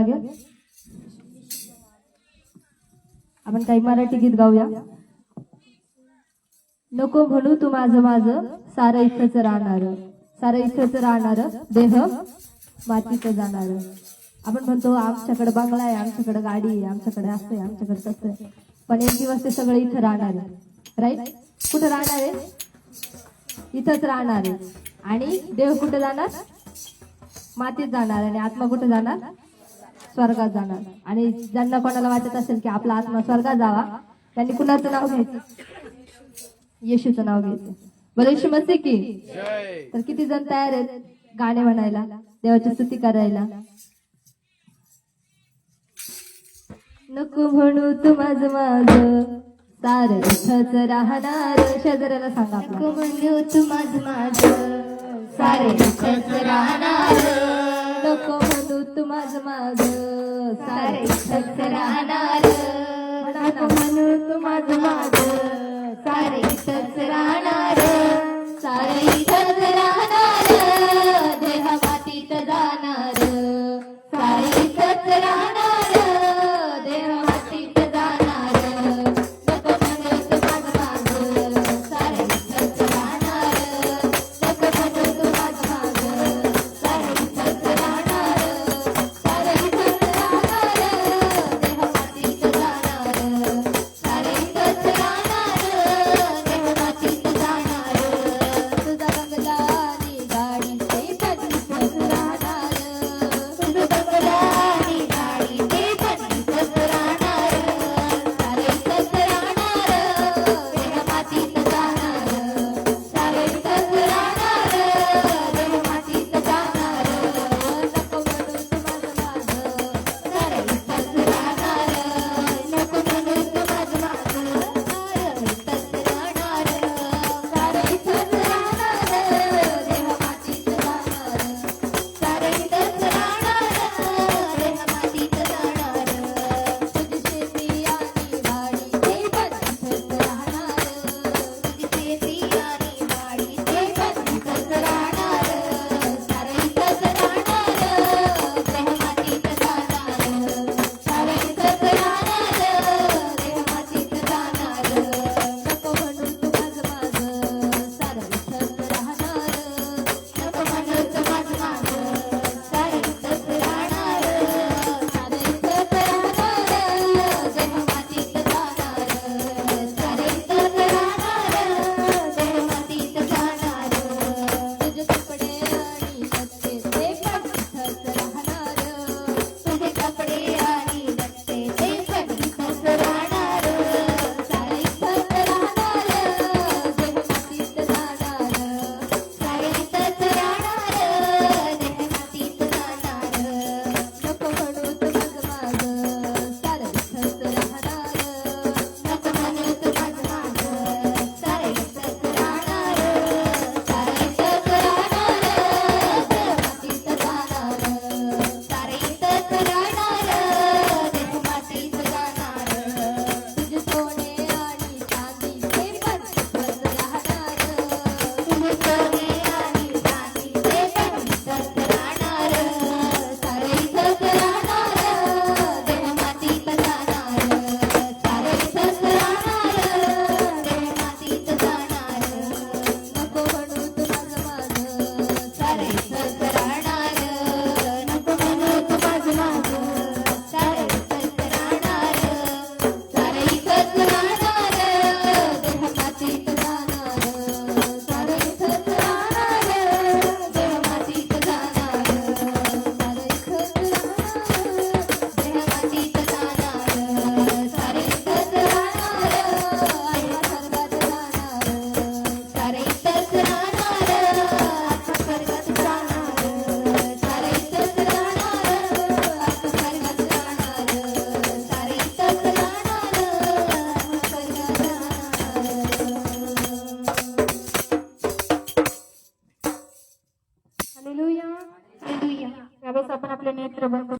लागेल. आपण काही मराठी गीत गाऊया. नको म्हणू तू माझं माझं सारं इथंच राहणार, सारं इथंच राहणार, देह मातीत जाणार. आपण म्हणतो आमच्याकडे बंगला आहे, आमच्याकडे गाडी आहे, आमच्याकडे असं आहे, आमच्याकडे तसं आहे, पण एक दिवस ते सगळं इथं राहणार आहे. राईट? कुठं राहणार आहे? इथंच राहणार आहे. आणि देह कुठे जाणार? मातीत जाणार. आणि आत्मा कुठे जाणार? स्वर्गात जाणार. आणि ज्यांना कोणाला वाटत असेल की आपला आत्मा स्वर्गात जावा, त्यांनी कुणाचं नाव घ्यायचं? येशूचं नाव घ्यायचं. बरं, येशू मसीह की. तर किती जण तयार आहेत गाणे म्हणायला, देवाची स्तुती करायला? नको म्हणू तू माझं माझं सारं इथंच राहणार. शेजाऱ्याला सांगा, नको म्हणू तू माझं माझं सारं इथंच राहणार. नको म्हणू तू माझं माझं सारं इथंच राहणार. नको म्हणू तू माझं माझं सारं इथंच राहणार. सारं इथंच राहणार, देह मातीत जाणार. सारं इथंच राहणार, देह मातीत जाणार. नको म्हणू तू माझं माझं सारं इथंच राहणार. नको म्हणू तू माझं माझं सारं इथंच राहणार. सारं इथंच राहणार, देह मातीत जाणार. सारं इथंच राहणार, देह मातीत जाणार. तुझा बंगला आणि गाडी ते पण इथंच राहणार. तुझं बंगला आणि गाडी ते पण इथंच राहणार. सारं इथंच राहणार, देह मातीत जाणार. सारं इथंच राहणार, देह मातीत जाणार. नको म्हणू तू माझं माझं सारं इथंच राहणार. नको म्हणू तू माझं माझं सारं इथंच राहणार. सारं इथंच राहणार, देह मातीत जाणार. सारं इथंच राहणार, देह मातीत जाणार. तुझी शेती आणि वाडी ते पण इथंच राहणार. तुझी शेती आणि वाडी ते पण इथंच राहणार. सारं इथंच राहणार, देह मातीत जाणार. सारं इथंच राहणार, देह मातीत जाणार. नको म्हणू तू माझं माझं सारं इथंच राहणार. नको म्हणू तू माझं माझं सारं इथंच राहणार. सारं इथंच राहणार, देह मातीत जाणार. सारं इथंच राहणार, देह मातीत जाणार. तुझे कपडे आणि लत्ते ते पण इथंच राहणार. तुझे कपडे आणि लत्ते ते पण इथंच राहणार. सारं इथंच राहणार, देह मातीत जाणार. सारं इथंच राहणार, देह मातीत जाणार. नको म्हणू तू माझं माझं सारं इथंच राहणार. नको म्हणू तू माझं माझं सारं इथंच राहणार. सारं इथंच राहणार, देह मातीत जाणार. सारं इथंच राहणार, देह मातीत जाणार. तुझे सोने आणि चांदी ते पण इथंच राहणार. तुझे सोने आणि चांदी ते पण इथंच राहणार. सारं इथंच राहणार, देह मातीत जाणार. सारं इथंच राहणार, देह मातीत जाणार. नको म्हणू तू माझं माझं सारं इथंच राहणार. नको म्हणू तू माझं माझं सारं इथंच राहणार. सारं इथंच राहणार, देह मातीत जाणार. सारं इथंच राहणार, देह मातीत जाणार. सारं इथंच राहणार. देह मातीत जाणार. सारं इथंच राहणार, आत्मा स्वर्गात जाणार. सारं इथंच राहणार, आत्मा स्वर्गात जाणार. सारं इथंच राहणार, आत्मा स्वर्गात जाणार. सारं इथंच राहणार, आत्मा स्वर्गात जाणार. हालेलुया. हालेलुया. यावेळेस आपण आपले नेत्र बंद